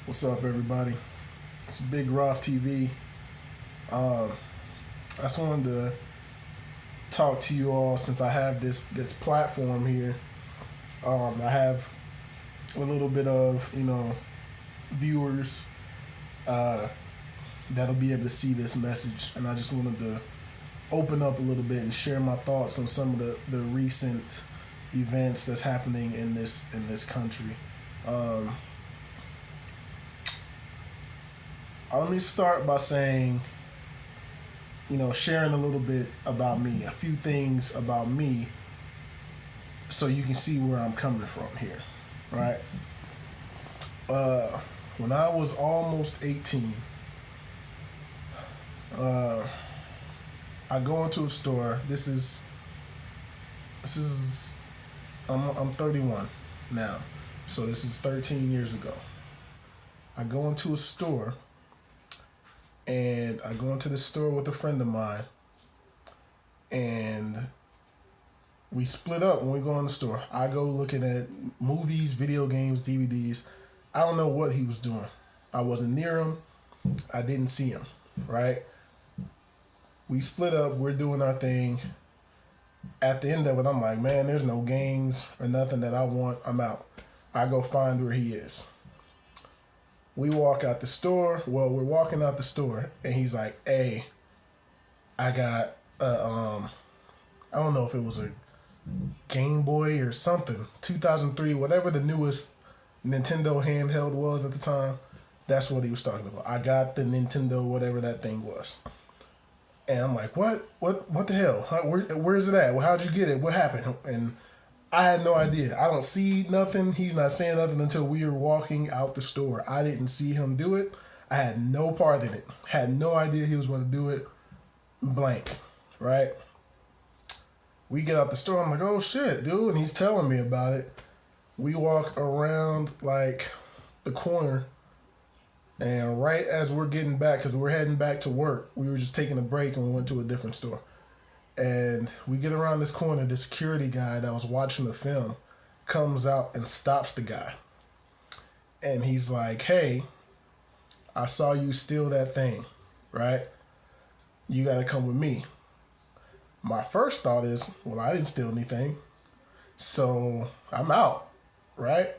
What's up, everybody? It's Big Roth TV. Um, I just wanted to talk to you all since I have this platform here. I have a little bit of viewers uh, that'll be able to see this message, and I just wanted to open up a little bit and share my thoughts on some of the recent events that's happening in this country. Um, Let me start by saying, sharing a little bit about me, a few things about me, so you can see where I'm coming from here, right? When I was almost 18, I go into a store. This is I'm 31 now, so this is 13 years ago. I go into a store, and I go into the store with a friend of mine, and we split up when we go in the store. I go looking at movies, video games, DVDs. I don't know what he was doing. I wasn't near him. I didn't see him, right? We split up. We're doing our thing. At the end of it, I'm like, man, there's no games or nothing that I want. I'm out. I go find where he is. We walk out the store. Well, we're walking out the store, and he's like, hey, I got I don't know if it was a Game Boy or something, 2003, whatever the newest Nintendo handheld was at the time. That's what he was talking about. I got the Nintendo, whatever that thing was. And I'm like, what the hell? Where is it at? Well, how'd you get it? What happened? And I had no idea. I don't see nothing. He's not saying nothing until we were walking out the store. I didn't see him do it. I had no part in it. Had no idea he was going to do it. Blank. Right? We get out the store. I'm like, oh shit, dude. And he's telling me about it. We walk around like the corner. And right as we're getting back, because we're heading back to work, we were just taking a break and we went to a different store. And we get around this corner, the security guy that was watching the film comes out and stops the guy. And he's like, hey, I saw you steal that thing, right? You got to come with me. My first thought is, well, I didn't steal anything, so I'm out, right?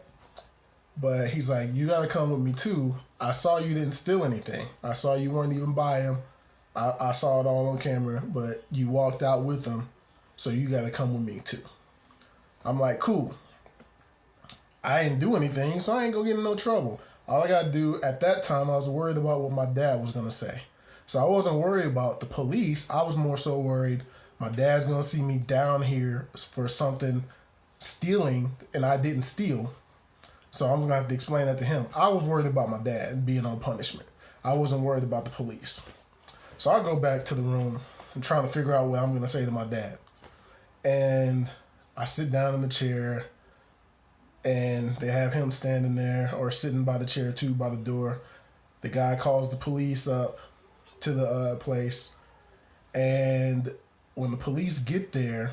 But he's like, you got to come with me too. I saw you didn't steal anything. I saw you weren't even by him. I saw it all on camera, but you walked out with them, so you got to come with me too. I'm like, cool. I didn't do anything, so I ain't gonna get in no trouble. All I got to do at that time, I was worried about what my dad was gonna say. So I wasn't worried about the police. I was more so worried my dad's gonna see me down here for something stealing, and I didn't steal. So I'm gonna have to explain that to him. I was worried about my dad being on punishment. I wasn't worried about the police. So I go back to the room. I'm trying to figure out what I'm going to say to my dad. And I sit down in the chair, and they have him standing there or sitting by the chair too, by the door. The guy calls the police up to the place. And when the police get there,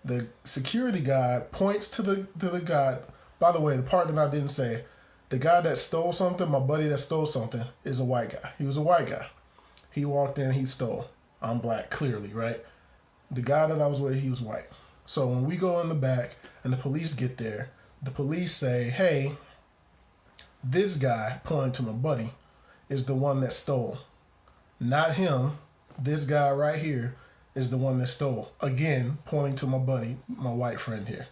the security guy points to the guy. By the way, the part that I didn't say, the guy that stole something, my buddy that stole something, is a white guy. He was a white guy. He walked in, he stole. I'm black, clearly, right? The guy that I was with, he was white. So when we go in the back and the police get there, the police say, hey, this guy, pointing to my buddy, is the one that stole. Not him. This guy right here is the one that stole. Again, pointing to my buddy, my white friend here.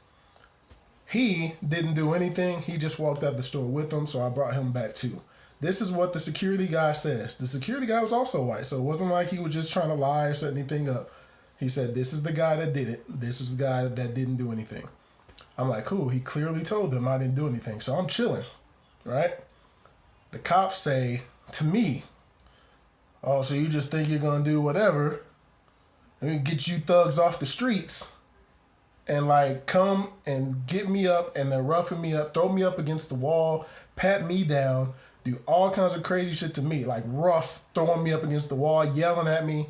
He didn't do anything. He just walked out the store with them, so I brought him back too. This is what the security guy says. The security guy was also white, so it wasn't like he was just trying to lie or set anything up. He said, this is the guy that did it. This is the guy that didn't do anything. I'm like, cool. He clearly told them I didn't do anything, so I'm chilling, right? The cops say to me, oh, so you just think you're going to do whatever and get you thugs off the streets and like come and get me up, and they're roughing me up, throw me up against the wall, pat me down, do all kinds of crazy shit to me, like rough, throwing me up against the wall, yelling at me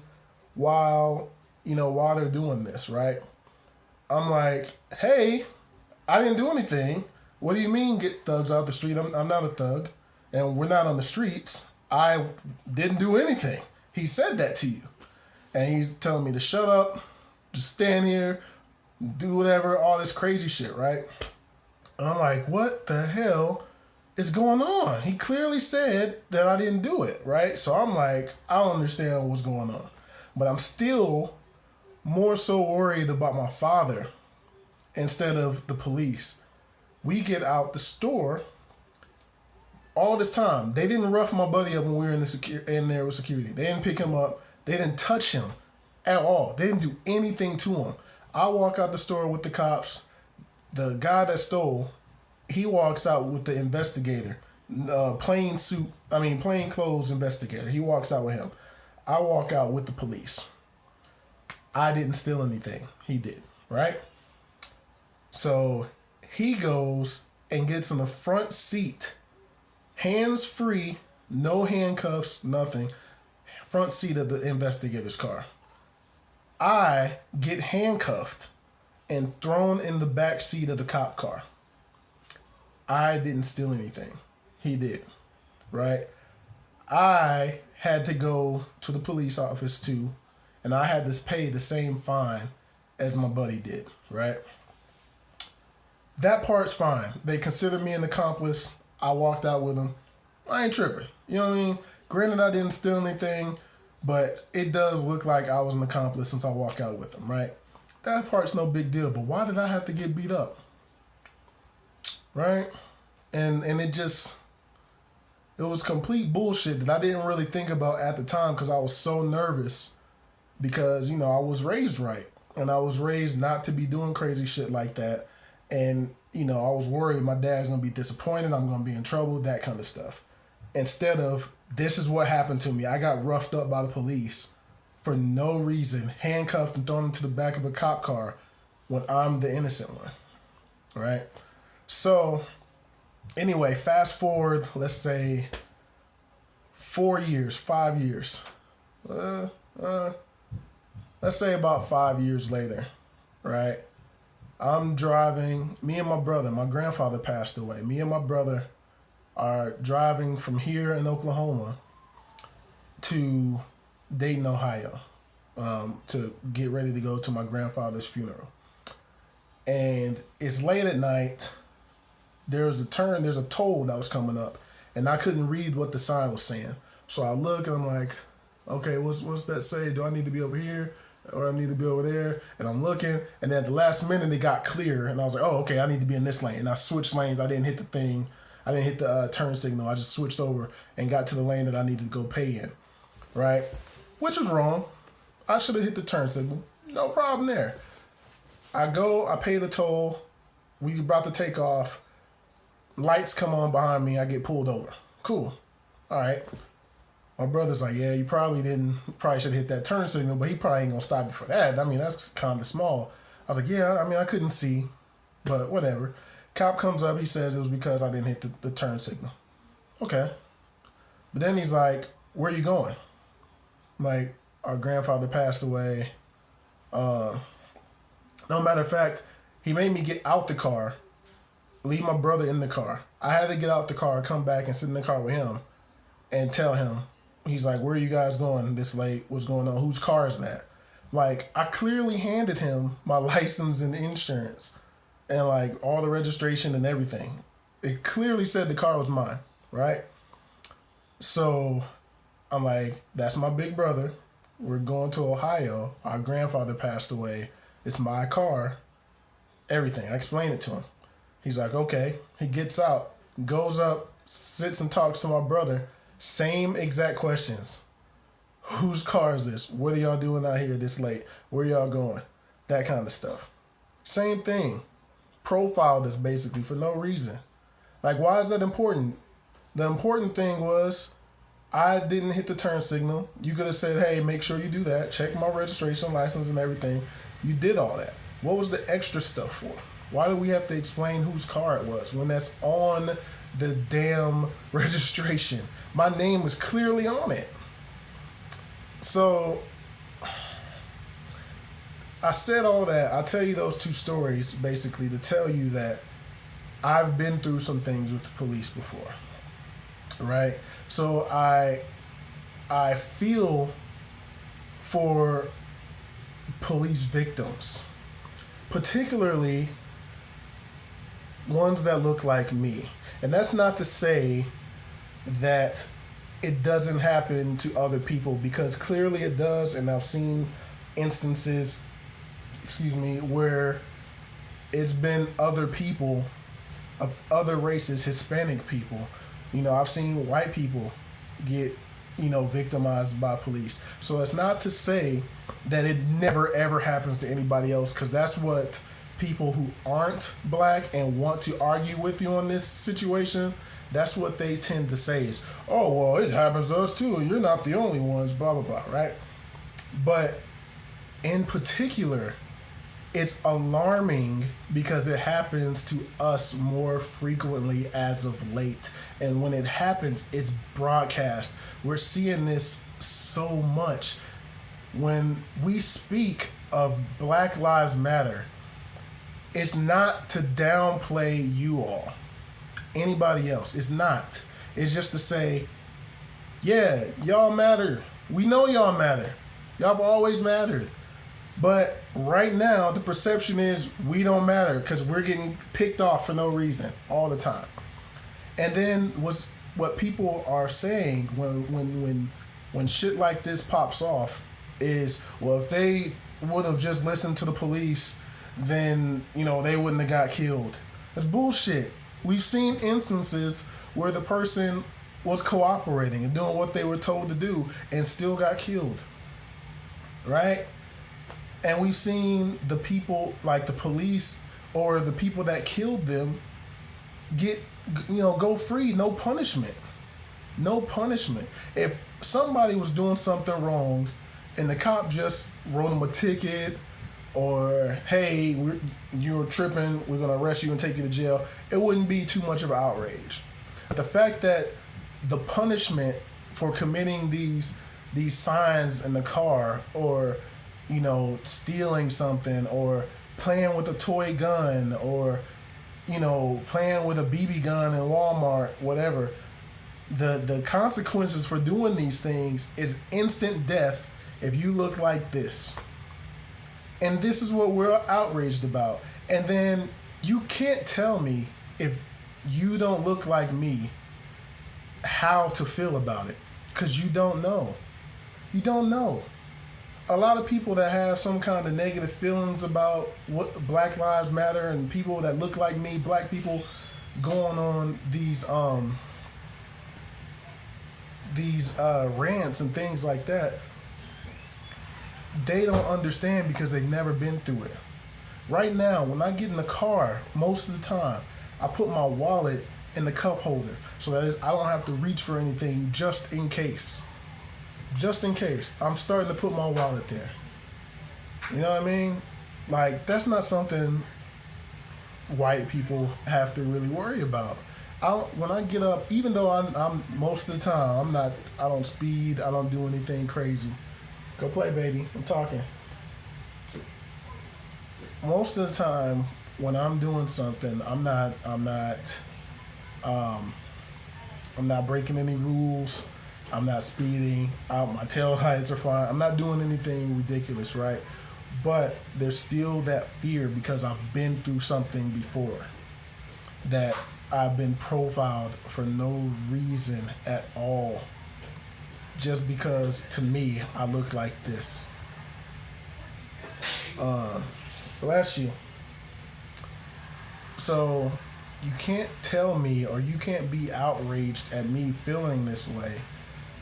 while they're doing this, right? I'm like, hey, I didn't do anything. What do you mean get thugs out the street? I'm not a thug. and we're not on the streets, I didn't do anything. He said that to you. And he's telling me to shut up, just stand here, do whatever, all this crazy shit, right? And I'm like, what the hell is going on? He clearly said that I didn't do it, right? So I'm like, I don't understand what's going on. But I'm still more so worried about my father instead of the police. We get out the store all this time. They didn't rough my buddy up when we were in there with security. They didn't pick him up. They didn't touch him at all. They didn't do anything to him. I walk out the store with the cops. The guy that stole, he walks out with the investigator, plain clothes investigator. He walks out with him. I walk out with the police. I didn't steal anything. He did, right? So he goes and gets in the front seat, hands free, no handcuffs, nothing, front seat of the investigator's car. I get handcuffed and thrown in the back seat of the cop car. I didn't steal anything. He did, right? I had to go to the police office too, and I had to pay the same fine as my buddy did, right? That part's fine. They considered me an accomplice. I walked out with them. I ain't tripping. You know what I mean? Granted, I didn't steal anything, but it does look like I was an accomplice since I walked out with them, right? That part's no big deal, but why did I have to get beat up? Right? And it was complete bullshit that I didn't really think about at the time because I was so nervous because, you know, I was raised right. And I was raised not to be doing crazy shit like that. And, you know, I was worried my dad's going to be disappointed. I'm going to be in trouble, that kind of stuff. Instead of, this is what happened to me. I got roughed up by the police for no reason, handcuffed and thrown into the back of a cop car when I'm the innocent one. Right? So, anyway, fast forward, let's say 5 years. Let's say about 5 years later, right? I'm driving, me and my brother, my grandfather passed away. Me and my brother are driving from here in Oklahoma to Dayton, Ohio, to get ready to go to my grandfather's funeral. And it's late at night. There's a toll that was coming up, and I couldn't read what the sign was saying. So I look and I'm like, okay, what's that say? Do I need to be over here or I need to be over there? And I'm looking, and then at the last minute it got clear, and I was like, oh, okay, I need to be in this lane. And I switched lanes. I didn't hit the thing. I didn't hit the turn signal. I just switched over and got to the lane that I needed to go pay in, right? Which was wrong. I should have hit the turn signal. No problem there. I pay the toll. We about to take off. Lights come on behind me. I get pulled over. Cool. All right. My brother's like, yeah, you probably should hit that turn signal, but he probably ain't gonna stop you for that. I mean, that's kind of small. I was like, yeah, I mean, I couldn't see, but whatever. Cop comes up. He says it was because I didn't hit the turn signal. Okay. But then he's like, where you going? I'm like, our grandfather passed away. No, matter of fact, he made me get out the car, leave my brother in the car. I had to get out the car, come back and sit in the car with him and tell him. He's like, where are you guys going this late? What's going on? Whose car is that? Like, I clearly handed him my license and insurance and like all the registration and everything. It clearly said the car was mine, right? So I'm like, that's my big brother. We're going to Ohio. Our grandfather passed away. It's my car. Everything. I explained it to him. He's like, okay. He gets out, goes up, sits and talks to my brother. Same exact questions. Whose car is this? What are y'all doing out here this late? Where y'all going? That kind of stuff. Same thing. Profiled us basically for no reason. Like, why is that important? The important thing was I didn't hit the turn signal. You could have said, hey, make sure you do that. Check my registration, license, and everything. You did all that. What was the extra stuff for? Why do we have to explain whose car it was when that's on the damn registration? My name was clearly on it. So I said all that. I tell you those two stories basically to tell you that I've been through some things with the police before. right? So I feel for police victims, particularly ones that look like me. And that's not to say that it doesn't happen to other people, because clearly it does, and I've seen instances, excuse me, where it's been other people of other races, Hispanic people. I've seen white people get, victimized by police. So it's not to say that it never ever happens to anybody else, because that's what people who aren't black and want to argue with you on this situation, that's what they tend to say is, oh, well, it happens to us too. You're not the only ones, blah, blah, blah, right? But in particular, it's alarming because it happens to us more frequently as of late. And when it happens, it's broadcast. We're seeing this so much. When we speak of Black Lives Matter, it's not to downplay you all, anybody else. It's not. It's just to say, yeah, y'all matter. We know y'all matter. Y'all have always mattered. But right now, the perception is we don't matter because we're getting picked off for no reason all the time. And then what people are saying when shit like this pops off is, well, if they would have just listened to the police, then they wouldn't have got killed. That's bullshit. We've seen instances where the person was cooperating and doing what they were told to do and still got killed. Right? And we've seen the people, like the police or the people that killed them, go free, no punishment. No punishment. If somebody was doing something wrong and the cop just wrote them a ticket, or, hey, you're tripping, we're going to arrest you and take you to jail, it wouldn't be too much of an outrage. But the fact that the punishment for committing these signs in the car, or stealing something, or playing with a toy gun, or playing with a BB gun in Walmart, whatever, the consequences for doing these things is instant death if you look like this. And this is what we're outraged about. And then you can't tell me, if you don't look like me, how to feel about it, because you don't know. You don't know. A lot of people that have some kind of negative feelings about what Black Lives Matter, and people that look like me, black people, going on these rants and things like that, they don't understand because they've never been through it. Right now, when I get in the car, most of the time, I put my wallet in the cup holder so that I don't have to reach for anything, just in case. Just in case. I'm starting to put my wallet there. You know what I mean? Like, that's not something white people have to really worry about. When I get up, even though I'm most of the time, I don't speed, I don't do anything crazy. Go play, baby. I'm talking. Most of the time, when I'm doing something, I'm not breaking any rules. I'm not speeding. My tail lights are fine. I'm not doing anything ridiculous, right? But there's still that fear because I've been through something before, that I've been profiled for no reason at all, just because to me I look like this. Bless you. So you can't tell me, or you can't be outraged at me feeling this way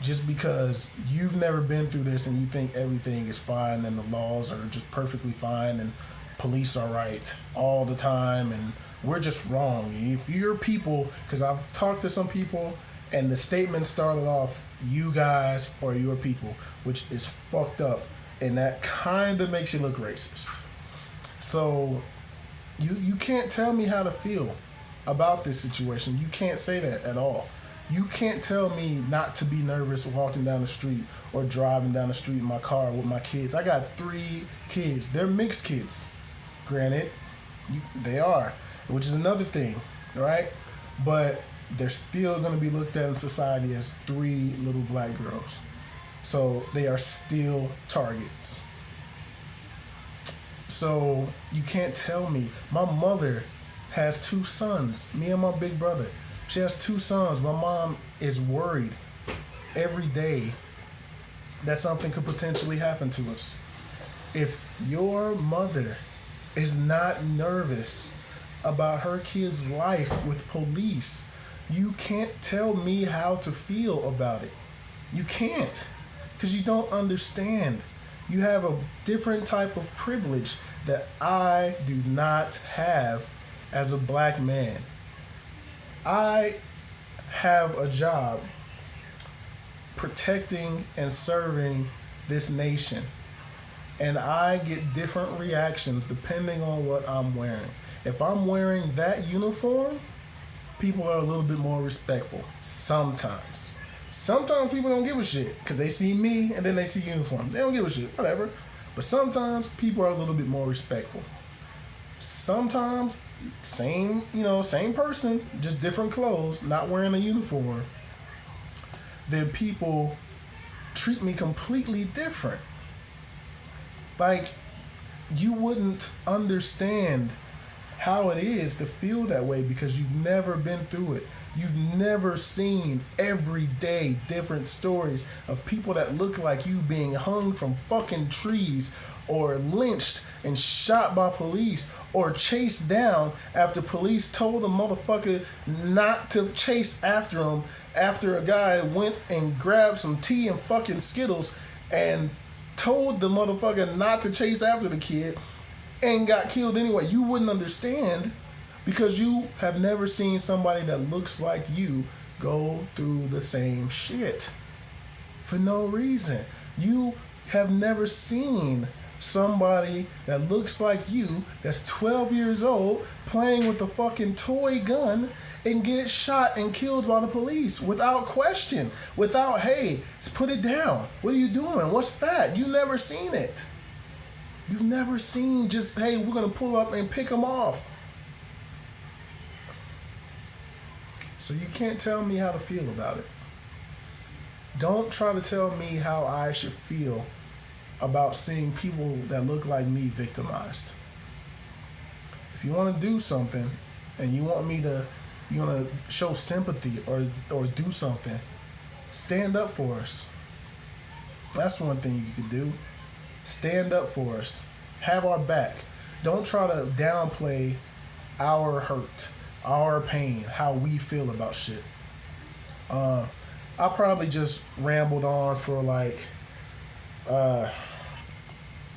just because you've never been through this and you think everything is fine and the laws are just perfectly fine and police are right all the time and we're just wrong. If you're people, because I've talked to some people and the statement started off, you guys or your people, which is fucked up, and that kind of makes you look racist. So you can't tell me how to feel about this situation. You can't say that at all. You can't tell me not to be nervous walking down the street or driving down the street in my car with my kids. I got 3 kids. They're mixed kids, granted. They are, which is another thing, right? But they're still going to be looked at in society as three little black girls. So they are still targets. So you can't tell me. My mother has two sons, me and my big brother. She has two sons. My mom is worried every day that something could potentially happen to us. If your mother is not nervous about her kid's life with police, you can't tell me how to feel about it. You can't, because you don't understand. You have a different type of privilege that I do not have as a black man. I have a job protecting and serving this nation, and I get different reactions depending on what I'm wearing. If I'm wearing that uniform, people are a little bit more respectful. Sometimes people don't give a shit because they see me and then they see uniform. They don't give a shit, whatever. But sometimes people are a little bit more respectful. Sometimes same person, just different clothes, not wearing a uniform, then people treat me completely different. Like, you wouldn't understand how it is to feel that way because you've never been through it. You've never seen everyday different stories of people that look like you being hung from fucking trees or lynched and shot by police or chased down after police told the motherfucker not to chase after him after a guy went and grabbed some tea and fucking Skittles and told the motherfucker not to chase after the kid and got killed anyway. You wouldn't understand because you have never seen somebody that looks like you go through the same shit for no reason. You have never seen somebody that looks like you that's 12 years old playing with a fucking toy gun and get shot and killed by the police without question, without, hey, put it down. What are you doing? What's that? You never seen it. You've never seen just, hey, we're going to pull up and pick them off. So you can't tell me how to feel about it. Don't try to tell me how I should feel about seeing people that look like me victimized. If you want to do something and you want to show sympathy or do something, stand up for us. That's one thing you can do. Stand up for us. Have our back. Don't try to downplay our hurt, our pain, how we feel about shit. I probably just rambled on for like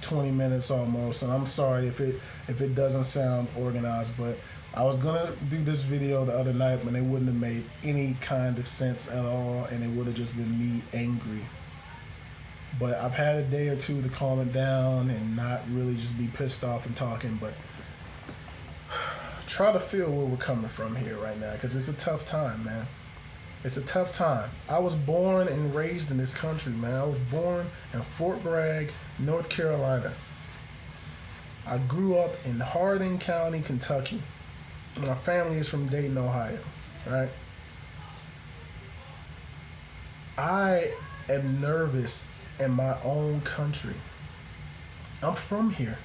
20 minutes almost, and I'm sorry if it doesn't sound organized, but I was gonna do this video the other night, but it wouldn't have made any kind of sense at all, and it would have just been me angry. But I've had a day or two to calm it down and not really just be pissed off and talking, but try to feel where we're coming from here right now, because it's a tough time, man. It's a tough time. I was born and raised in this country, man. I was born in Fort Bragg, North Carolina. I grew up in Hardin County, Kentucky. My family is from Dayton, Ohio, right? I am nervous in my own country. I'm from here.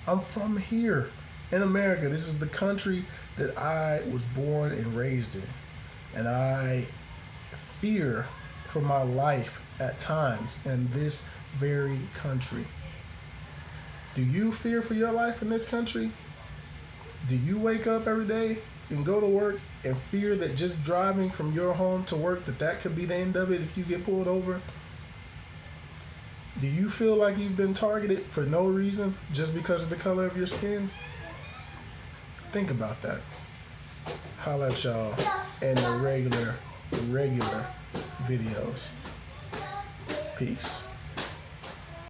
I'm from here in America. This is the country that I was born and raised in. And I fear for my life at times in this very country. Do you fear for your life in this country? Do you wake up every day and go to work and fear that just driving from your home to work, that could be the end of it if you get pulled over? Do you feel like you've been targeted for no reason just because of the color of your skin? Think about that. Holla at y'all in the regular videos. Peace.